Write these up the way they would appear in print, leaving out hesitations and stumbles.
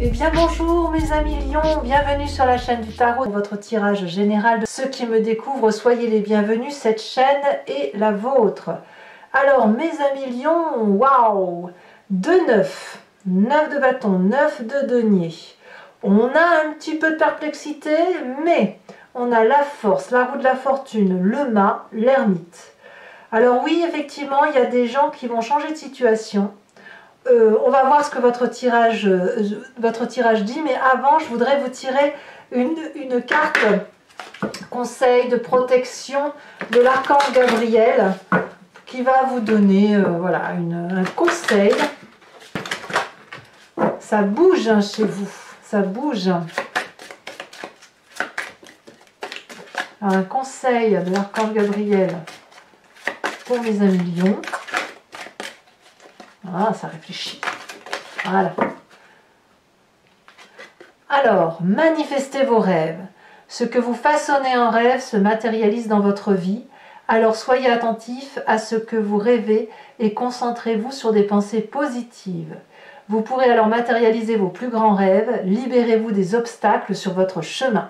Eh bien bonjour mes amis lions, bienvenue sur la chaîne du tarot, votre tirage général. Ceux qui me découvrent, soyez les bienvenus, cette chaîne est la vôtre. Alors mes amis lions, waouh, 2-9, 9 de bâton, 9 de denier. On a un petit peu de perplexité, mais on a la force, la roue de la fortune, le mât, l'ermite. Alors oui, effectivement, il y a des gens qui vont changer de situation. On va voir ce que votre tirage dit, mais avant, je voudrais vous tirer une carte conseil de protection de l'archange Gabriel qui va vous donner voilà, un conseil. Ça bouge hein, chez vous, ça bouge. Alors, un conseil de l'archange Gabriel pour mes amis lions. Ah, ça réfléchit. Voilà. Alors, manifestez vos rêves. Ce que vous façonnez en rêve se matérialise dans votre vie. Alors, soyez attentifs à ce que vous rêvez et concentrez-vous sur des pensées positives. Vous pourrez alors matérialiser vos plus grands rêves. Libérez-vous des obstacles sur votre chemin.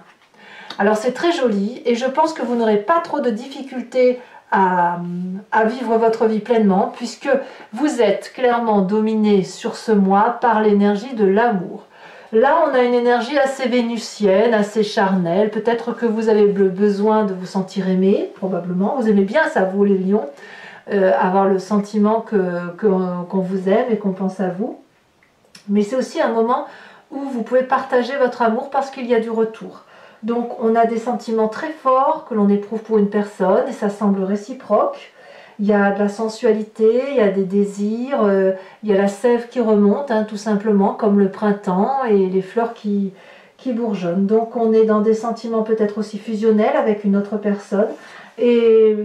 Alors, c'est très joli et je pense que vous n'aurez pas trop de difficultés à vivre votre vie pleinement puisque vous êtes clairement dominé sur ce mois par l'énergie de l'amour. Là, on a une énergie assez vénusienne, assez charnelle. Peut-être que vous avez besoin de vous sentir aimé, probablement. Vous aimez bien ça, vous les lions, avoir le sentiment qu'on vous aime et qu'on pense à vous. Mais c'est aussi un moment où vous pouvez partager votre amour parce qu'il y a du retour. Donc on a des sentiments très forts que l'on éprouve pour une personne et ça semble réciproque. Il y a de la sensualité, il y a des désirs, il y a la sève qui remonte, hein, tout simplement, comme le printemps et les fleurs qui bourgeonnent. Donc on est dans des sentiments peut-être aussi fusionnels avec une autre personne. Et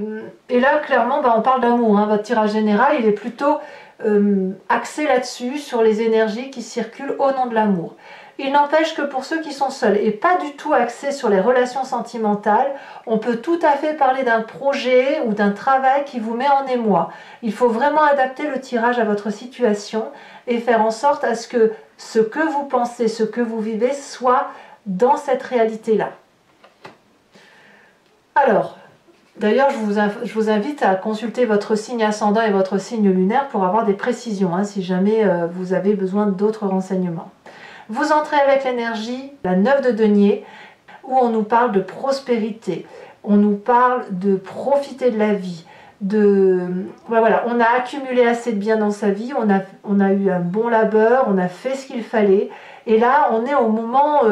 là, clairement, on parle d'amour. Hein. Votre tirage général, il est plutôt axé là-dessus, sur les énergies qui circulent au nom de l'amour. Il n'empêche que pour ceux qui sont seuls et pas du tout axés sur les relations sentimentales, on peut tout à fait parler d'un projet ou d'un travail qui vous met en émoi. Il faut vraiment adapter le tirage à votre situation et faire en sorte à ce que vous pensez, ce que vous vivez soit dans cette réalité-là. Alors, d'ailleurs, je vous invite à consulter votre signe ascendant et votre signe lunaire pour avoir des précisions, hein, si jamais vous avez besoin d'autres renseignements. Vous entrez avec l'énergie, la 9 de denier, où on nous parle de prospérité, on nous parle de profiter de la vie, voilà, on a accumulé assez de biens dans sa vie, on a eu un bon labeur, on a fait ce qu'il fallait, et là on est au moment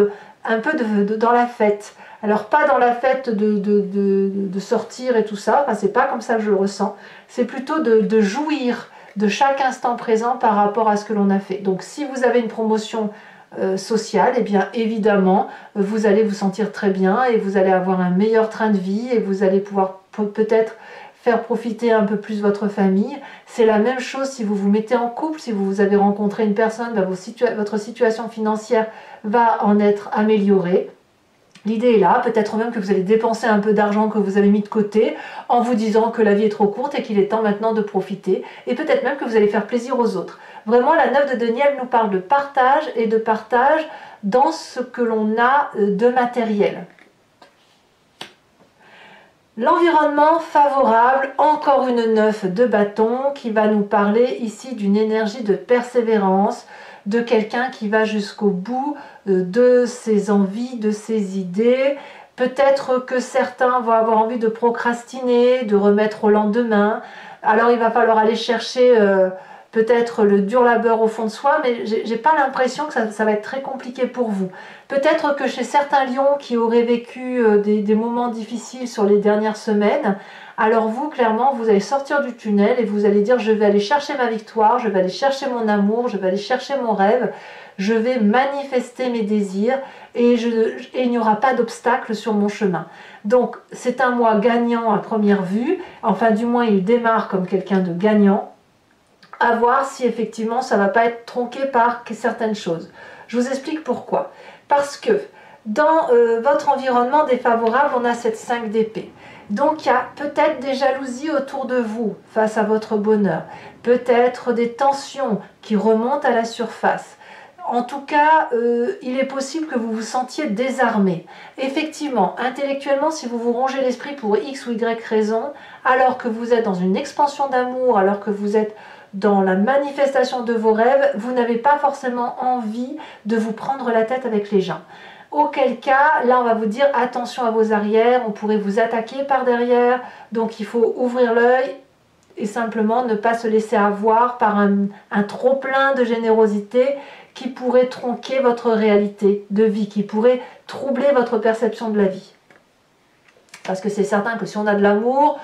un peu dans la fête. Alors pas dans la fête de sortir et tout ça, enfin, c'est pas comme ça que je le ressens, c'est plutôt de jouir de chaque instant présent par rapport à ce que l'on a fait. Donc si vous avez une promotion sociale, et bien évidemment vous allez vous sentir très bien et vous allez avoir un meilleur train de vie et vous allez pouvoir peut-être faire profiter un peu plus votre famille. C'est la même chose si vous vous mettez en couple, si vous avez rencontré une personne, votre situation financière va en être améliorée. L'idée est là, peut-être même que vous allez dépenser un peu d'argent que vous avez mis de côté en vous disant que la vie est trop courte et qu'il est temps maintenant de profiter. Et peut-être même que vous allez faire plaisir aux autres. Vraiment, la 9 de denier, elle nous parle de partage et de partage dans ce que l'on a de matériel. L'environnement favorable, encore une 9 de bâton qui va nous parler ici d'une énergie de persévérance, de quelqu'un qui va jusqu'au bout de ses envies, de ses idées. Peut-être que certains vont avoir envie de procrastiner, de remettre au lendemain. Alors il va falloir aller chercher peut-être le dur labeur au fond de soi, mais j'ai pas l'impression que ça va être très compliqué pour vous. Peut-être que chez certains lions qui auraient vécu des moments difficiles sur les dernières semaines, alors vous, clairement, vous allez sortir du tunnel et vous allez dire « je vais aller chercher ma victoire, je vais aller chercher mon amour, je vais aller chercher mon rêve, je vais manifester mes désirs et il n'y aura pas d'obstacle sur mon chemin ». Donc c'est un mois gagnant à première vue, enfin du moins il démarre comme quelqu'un de gagnant, à voir si effectivement ça ne va pas être tronqué par certaines choses. Je vous explique pourquoi. Parce que dans votre environnement défavorable, on a cette 5 d'épée. Donc il y a peut-être des jalousies autour de vous face à votre bonheur, peut-être des tensions qui remontent à la surface. En tout cas, il est possible que vous vous sentiez désarmé. Effectivement, intellectuellement, si vous vous rongez l'esprit pour X ou Y raison, alors que vous êtes dans une expansion d'amour, alors que vous êtes dans la manifestation de vos rêves, vous n'avez pas forcément envie de vous prendre la tête avec les gens. Auquel cas, là on va vous dire attention à vos arrières, on pourrait vous attaquer par derrière, donc il faut ouvrir l'œil et simplement ne pas se laisser avoir par un trop-plein de générosité qui pourrait tronquer votre réalité de vie, qui pourrait troubler votre perception de la vie. Parce que c'est certain que si on a de l'amour,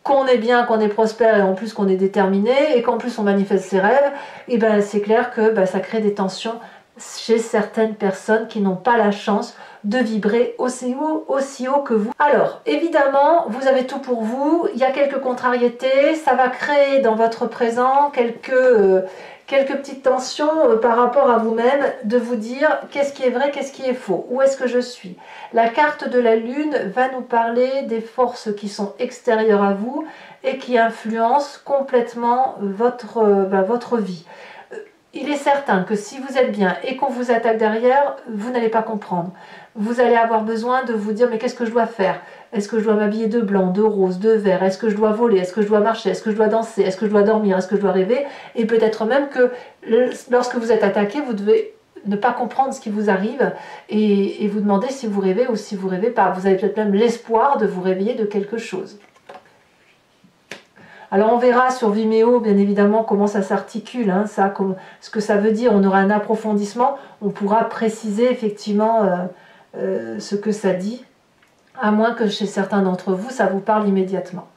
qu'on est bien, qu'on est prospère et en plus qu'on est déterminé et qu'en plus on manifeste ses rêves, et ben c'est clair que ça crée des tensions chez certaines personnes qui n'ont pas la chance de vibrer aussi haut que vous. Alors, évidemment, vous avez tout pour vous, il y a quelques contrariétés, ça va créer dans votre présent quelques petites tensions par rapport à vous-même, de vous dire qu'est-ce qui est vrai, qu'est-ce qui est faux, où est-ce que je suis. La carte de la lune va nous parler des forces qui sont extérieures à vous et qui influencent complètement votre vie. Il est certain que si vous êtes bien et qu'on vous attaque derrière, vous n'allez pas comprendre. Vous allez avoir besoin de vous dire mais qu'est-ce que je dois faire? Est-ce que je dois m'habiller de blanc, de rose, de vert? Est-ce que je dois voler? Est-ce que je dois marcher? Est-ce que je dois danser? Est-ce que je dois dormir? Est-ce que je dois rêver? Et peut-être même que lorsque vous êtes attaqué, vous devez ne pas comprendre ce qui vous arrive et vous demander si vous rêvez ou si vous rêvez pas. Vous avez peut-être même l'espoir de vous réveiller de quelque chose. Alors on verra sur Vimeo bien évidemment comment ça s'articule, hein, ce que ça veut dire, on aura un approfondissement, on pourra préciser effectivement ce que ça dit, à moins que chez certains d'entre vous ça vous parle immédiatement.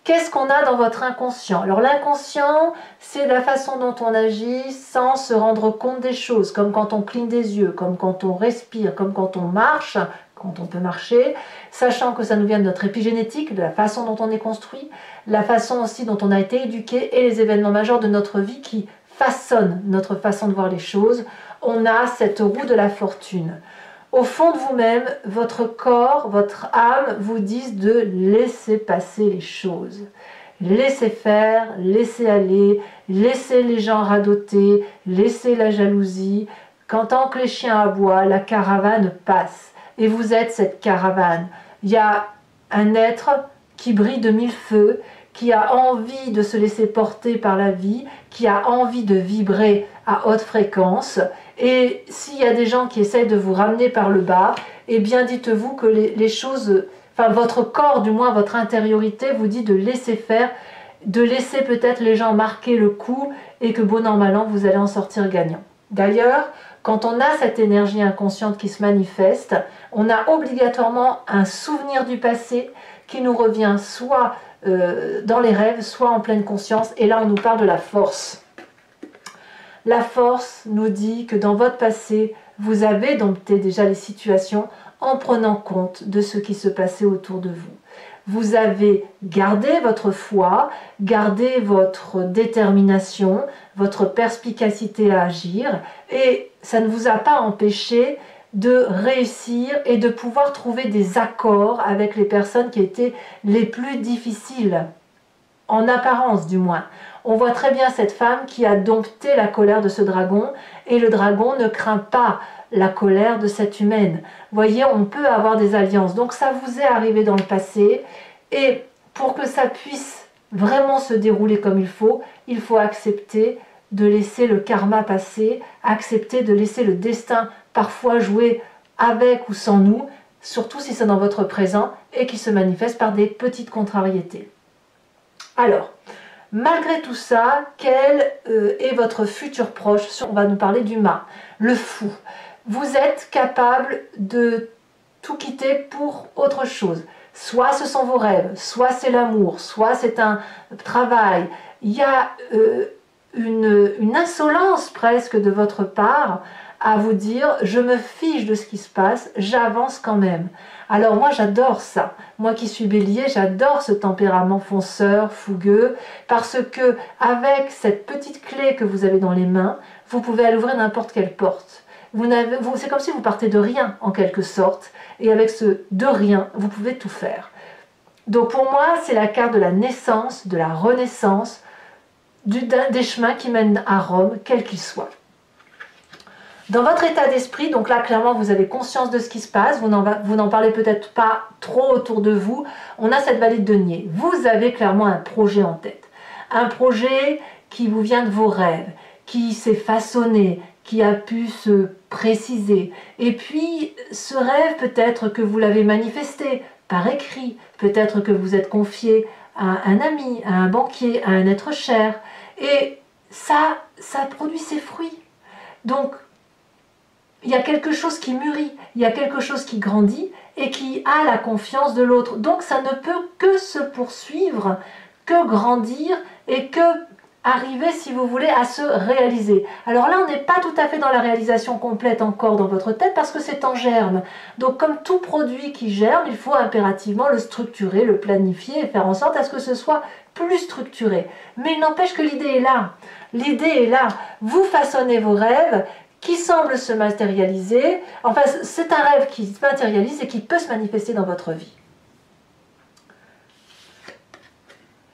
Qu'est-ce qu'on a dans votre inconscient? Alors l'inconscient, c'est la façon dont on agit sans se rendre compte des choses, comme quand on cligne des yeux, comme quand on respire, comme quand on marche, quand on peut marcher, sachant que ça nous vient de notre épigénétique, de la façon dont on est construit, la façon aussi dont on a été éduqué et les événements majeurs de notre vie qui façonnent notre façon de voir les choses. On a cette roue de la fortune. Au fond de vous-même, votre corps, votre âme vous disent de laisser passer les choses. Laissez faire, laissez aller, laissez les gens radoter, laissez la jalousie. Quand tant que les chiens aboient, la caravane passe. Et vous êtes cette caravane. Il y a un être qui brille de mille feux, qui a envie de se laisser porter par la vie, qui a envie de vibrer à haute fréquence. Et s'il y a des gens qui essayent de vous ramener par le bas, eh bien dites-vous que les choses, enfin votre corps, du moins votre intériorité, vous dit de laisser faire, de laisser peut-être les gens marquer le coup et que bon an mal an, vous allez en sortir gagnant. D'ailleurs, quand on a cette énergie inconsciente qui se manifeste, on a obligatoirement un souvenir du passé qui nous revient soit dans les rêves, soit en pleine conscience. Et là, on nous parle de la force. La force nous dit que dans votre passé, vous avez dompté déjà les situations en prenant compte de ce qui se passait autour de vous. Vous avez gardé votre foi, gardé votre détermination, votre perspicacité à agir, et ça ne vous a pas empêché de réussir et de pouvoir trouver des accords avec les personnes qui étaient les plus difficiles, en apparence du moins. On voit très bien cette femme qui a dompté la colère de ce dragon, et le dragon ne craint pas la colère de cette humaine. Vous voyez, on peut avoir des alliances. Donc ça vous est arrivé dans le passé, et pour que ça puisse vraiment se dérouler comme il faut accepter de laisser le karma passer, accepter de laisser le destin parfois jouer avec ou sans nous, surtout si c'est dans votre présent et qui se manifeste par des petites contrariétés. Alors, malgré tout ça, quel est votre futur proche? On va nous parler du mât, le fou. Vous êtes capable de tout quitter pour autre chose. Soit ce sont vos rêves, soit c'est l'amour, soit c'est un travail. Il y a une insolence presque de votre part à vous dire « je me fiche de ce qui se passe, j'avance quand même ». Alors moi j'adore ça, moi qui suis bélier, j'adore ce tempérament fonceur, fougueux, parce que avec cette petite clé que vous avez dans les mains, vous pouvez aller ouvrir n'importe quelle porte. C'est comme si vous partez de rien en quelque sorte, et avec ce de rien, vous pouvez tout faire. Donc pour moi, c'est la carte de la naissance, de la renaissance, des chemins qui mènent à Rome, quels qu'ils soient. Dans votre état d'esprit, donc là clairement vous avez conscience de ce qui se passe, vous n'en parlez peut-être pas trop autour de vous, on a cette valide de denier. Vous avez clairement un projet en tête. Un projet qui vous vient de vos rêves, qui s'est façonné, qui a pu se préciser. Et puis ce rêve peut-être que vous l'avez manifesté par écrit, peut-être que vous êtes confié à un ami, à un banquier, à un être cher. Et ça produit ses fruits. Donc il y a quelque chose qui mûrit, il y a quelque chose qui grandit et qui a la confiance de l'autre. Donc ça ne peut que se poursuivre, que grandir et que arriver, si vous voulez, à se réaliser. Alors là, on n'est pas tout à fait dans la réalisation complète encore dans votre tête parce que c'est en germe. Donc comme tout produit qui germe, il faut impérativement le structurer, le planifier et faire en sorte à ce que ce soit plus structuré. Mais il n'empêche que l'idée est là. L'idée est là. Vous façonnez vos rêves qui semblent se matérialiser. Enfin, c'est un rêve qui se matérialise et qui peut se manifester dans votre vie.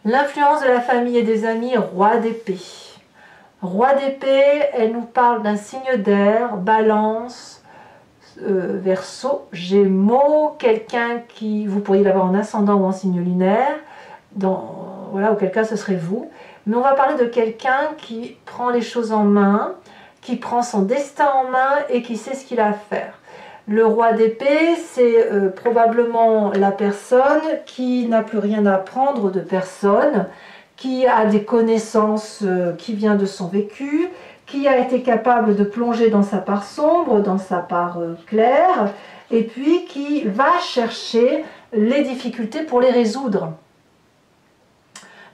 L'influence de la famille et des amis, roi d'épée. Roi d'épée, elle nous parle d'un signe d'air, balance, verseau, gémeaux, quelqu'un qui, vous pourriez l'avoir en ascendant ou en signe lunaire, voilà, auquel cas ce serait vous. Mais on va parler de quelqu'un qui prend les choses en main, qui prend son destin en main et qui sait ce qu'il a à faire. Le roi d'épée, c'est probablement la personne qui n'a plus rien à apprendre de personne, qui a des connaissances qui viennent de son vécu, qui a été capable de plonger dans sa part sombre, dans sa part claire, et puis qui va chercher les difficultés pour les résoudre.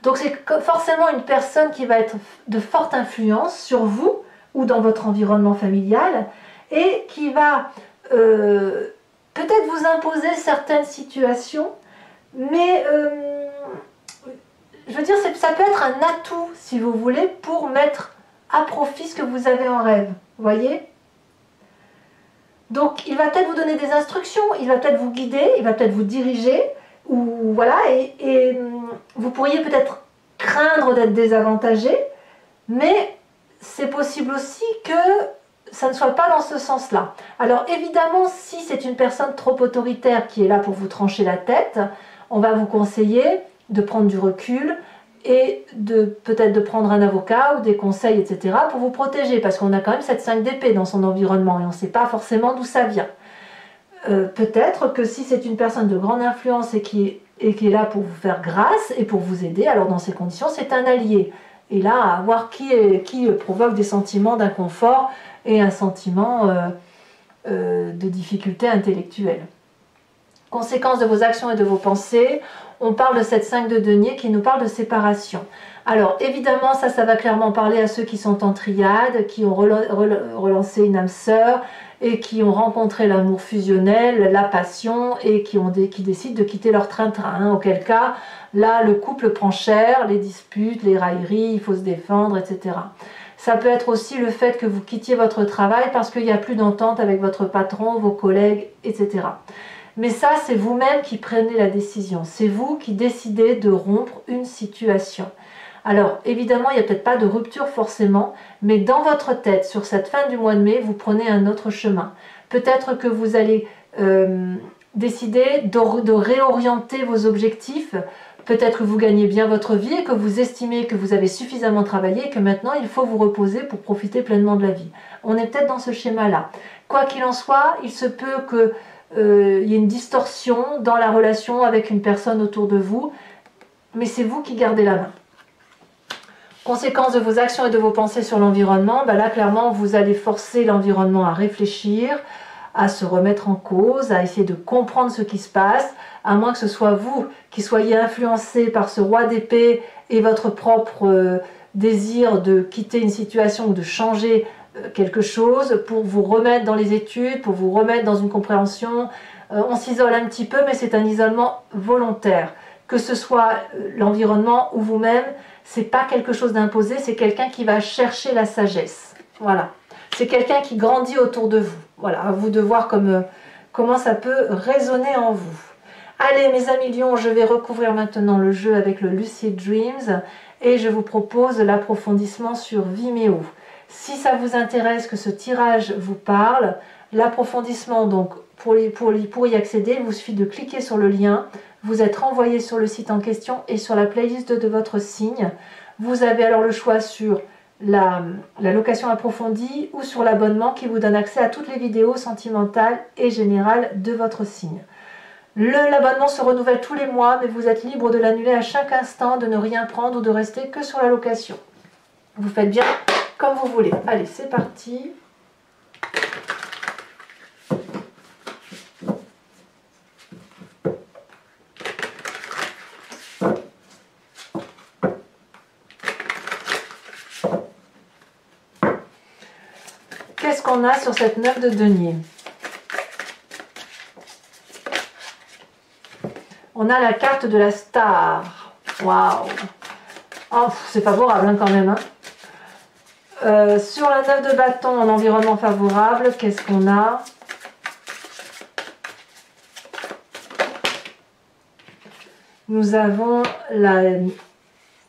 Donc c'est forcément une personne qui va être de forte influence sur vous ou dans votre environnement familial et qui va peut-être vous imposer certaines situations, mais je veux dire, ça peut être un atout, si vous voulez, pour mettre à profit ce que vous avez en rêve, vous voyez? Donc, il va peut-être vous donner des instructions, il va peut-être vous guider, il va peut-être vous diriger, ou voilà, et vous pourriez peut-être craindre d'être désavantagé, mais c'est possible aussi que ça ne soit pas dans ce sens-là. Alors évidemment, si c'est une personne trop autoritaire qui est là pour vous trancher la tête, on va vous conseiller de prendre du recul et peut-être de prendre un avocat ou des conseils, etc. pour vous protéger, parce qu'on a quand même cette 5 d'épée dans son environnement et on ne sait pas forcément d'où ça vient. Peut-être que si c'est une personne de grande influence et qui est là pour vous faire grâce et pour vous aider, alors dans ces conditions, c'est un allié. Et là, à voir qui provoque des sentiments d'inconfort et un sentiment de difficulté intellectuelle. Conséquence de vos actions et de vos pensées, on parle de cette 5 de denier qui nous parle de séparation. Alors évidemment, ça va clairement parler à ceux qui sont en triade, qui ont relancé une âme sœur et qui ont rencontré l'amour fusionnel, la passion et qui décident de quitter leur train-train. Auquel cas, là, le couple prend cher, les disputes, les railleries, il faut se défendre, etc. Ça peut être aussi le fait que vous quittiez votre travail parce qu'il n'y a plus d'entente avec votre patron, vos collègues, etc. Mais ça, c'est vous-même qui prenez la décision. C'est vous qui décidez de rompre une situation. Alors, évidemment, il n'y a peut-être pas de rupture forcément, mais dans votre tête, sur cette fin du mois de mai, vous prenez un autre chemin. Peut-être que vous allez décider de réorienter vos objectifs. Peut-être que vous gagnez bien votre vie et que vous estimez que vous avez suffisamment travaillé et que maintenant, il faut vous reposer pour profiter pleinement de la vie. On est peut-être dans ce schéma-là. Quoi qu'il en soit, il se peut que il y ait une distorsion dans la relation avec une personne autour de vous, mais c'est vous qui gardez la main. Conséquence de vos actions et de vos pensées sur l'environnement, là clairement vous allez forcer l'environnement à réfléchir, à se remettre en cause, à essayer de comprendre ce qui se passe, à moins que ce soit vous qui soyez influencé par ce roi d'épée et votre propre désir de quitter une situation ou de changer quelque chose pour vous remettre dans les études, pour vous remettre dans une compréhension. On s'isole un petit peu, mais c'est un isolement volontaire. Que ce soit l'environnement ou vous-même, c'est pas quelque chose d'imposé, c'est quelqu'un qui va chercher la sagesse. Voilà. C'est quelqu'un qui grandit autour de vous. Voilà, à vous de voir comment ça peut résonner en vous. Allez mes amis lions, je vais recouvrir maintenant le jeu avec le Lucid Dreams et je vous propose l'approfondissement sur Vimeo. Si ça vous intéresse, que ce tirage vous parle, l'approfondissement, donc pour y accéder, il vous suffit de cliquer sur le lien. Vous êtes renvoyé sur le site en question et sur la playlist de votre signe. Vous avez alors le choix sur la location approfondie ou sur l'abonnement qui vous donne accès à toutes les vidéos sentimentales et générales de votre signe. L'abonnement se renouvelle tous les mois, mais vous êtes libre de l'annuler à chaque instant, de ne rien prendre ou de rester que sur la location. Vous faites bien comme vous voulez. Allez, c'est parti. Qu'est-ce qu'on a sur cette 9 de denier? On a la carte de la star. Waouh! Oh, c'est favorable hein, quand même. Hein. Sur la 9 de bâton, en environnement favorable, qu'est-ce qu'on a? Nous avons la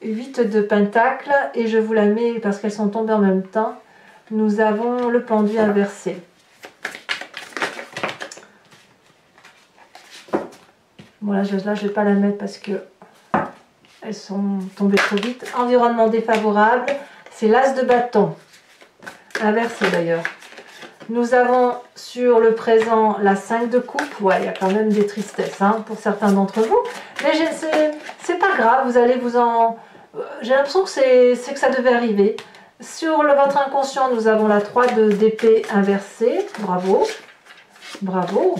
8 de pentacle et je vous la mets parce qu'elles sont tombées en même temps. Nous avons le pendu inversé. Bon là je ne vais pas la mettre parce que elles sont tombées trop vite. Environnement défavorable, c'est l'as de bâton. Inversé d'ailleurs. Nous avons sur le présent la 5 de coupe. Ouais, il y a quand même des tristesses hein, pour certains d'entre vous. Mais c'est pas grave, vous allez vous en... J'ai l'impression que c'est que ça devait arriver. Sur votre inconscient, nous avons la 3 d'épée inversée. Bravo. Bravo.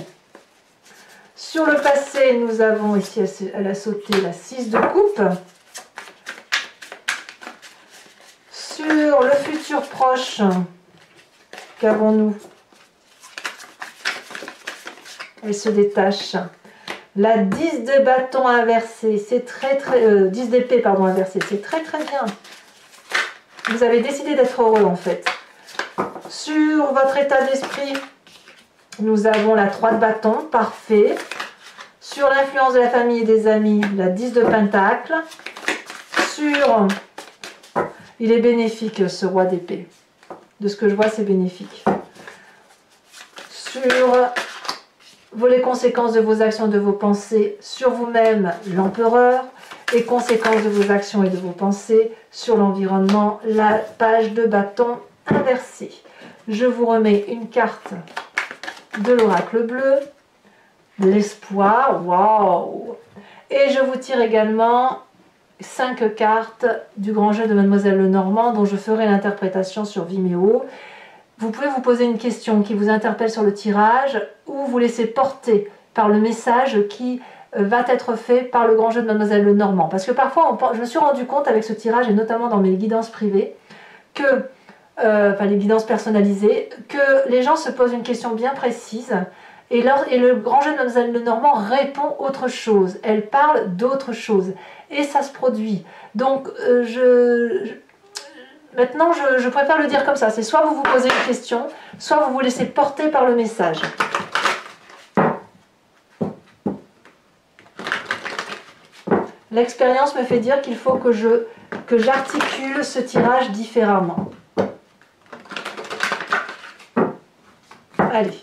Sur le passé, nous avons ici, elle a sauté la 6 de coupe. Sur le futur proche, qu'avons-nous? Elle se détache. La 10 de bâton inversé, c'est très 10 d'épée pardon inversée, c'est très bien. Vous avez décidé d'être heureux en fait. Sur votre état d'esprit, nous avons la 3 de bâton, parfait. Sur l'influence de la famille et des amis, la 10 de pentacle. Sur, il est bénéfique ce roi d'épée. De ce que je vois, c'est bénéfique. Sur les conséquences de vos actions et de vos pensées sur vous-même, l'empereur. Et conséquences de vos actions et de vos pensées sur l'environnement, la page de bâton inversée. Je vous remets une carte de l'oracle bleu, l'espoir, waouh! Et je vous tire également 5 cartes du grand jeu de Mademoiselle Lenormand dont je ferai l'interprétation sur Vimeo. Vous pouvez vous poser une question qui vous interpelle sur le tirage ou vous laisser porter par le message qui va être fait par le grand jeu de Mademoiselle Lenormand. Parce que parfois, je me suis rendu compte avec ce tirage, et notamment dans mes guidances privées, que, enfin les guidances personnalisées, que les gens se posent une question bien précise, et le grand jeu de Mademoiselle Lenormand répond autre chose. Elle parle d'autre chose. Et ça se produit. Donc, maintenant, je préfère le dire comme ça. C'est soit vous vous posez une question, soit vous vous laissez porter par le message. L'expérience me fait dire qu'il faut que j'articule ce tirage différemment. Allez,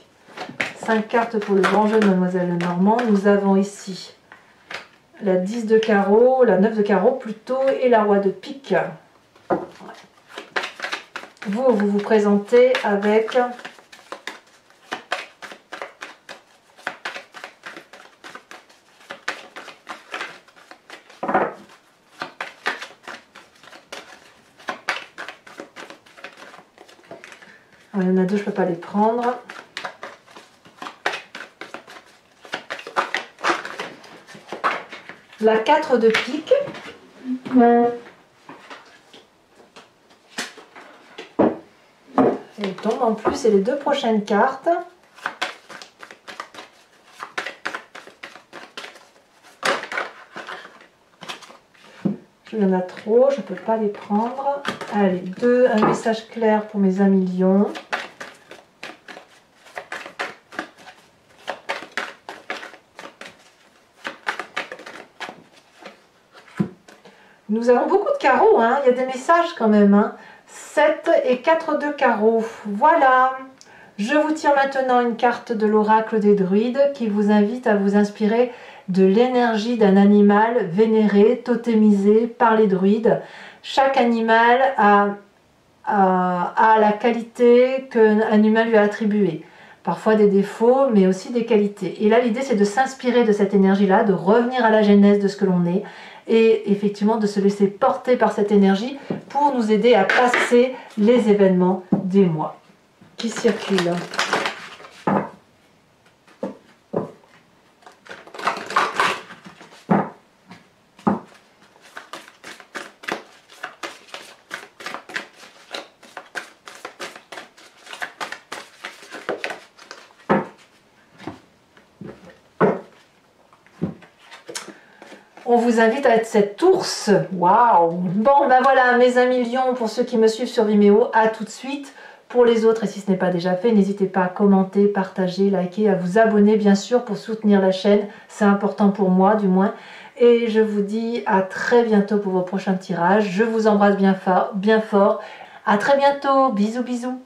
5 cartes pour le grand jeu de Mademoiselle Lenormand. Nous avons ici la 10 de carreau, la 9 de carreau plutôt, et la roi de pique. Vous vous présentez avec... Il y en a deux, je ne peux pas les prendre. La 4 de pique. Elle tombe en plus, et les deux prochaines cartes. Il y en a trop, je ne peux pas les prendre. Allez, un message clair pour mes amis lions. Nous avons beaucoup de carreaux, hein. Il y a des messages quand même. Hein. 7 et 4 de carreau. Voilà. Je vous tire maintenant une carte de l'oracle des druides qui vous invite à vous inspirer de l'énergie d'un animal vénéré, totémisé par les druides. Chaque animal a la qualité qu'un animal lui a attribuée. Parfois des défauts, mais aussi des qualités. Et là, l'idée, c'est de s'inspirer de cette énergie-là, de revenir à la genèse de ce que l'on est, et effectivement de se laisser porter par cette énergie pour nous aider à passer les événements des mois qui circulent. On vous invite à être cet ours. Waouh! Bon, ben voilà, mes amis lions, pour ceux qui me suivent sur Vimeo, à tout de suite. Pour les autres, et si ce n'est pas déjà fait, n'hésitez pas à commenter, partager, liker, à vous abonner bien sûr pour soutenir la chaîne. C'est important pour moi du moins. Et je vous dis à très bientôt pour vos prochains tirages. Je vous embrasse bien fort. À très bientôt. Bisous, bisous.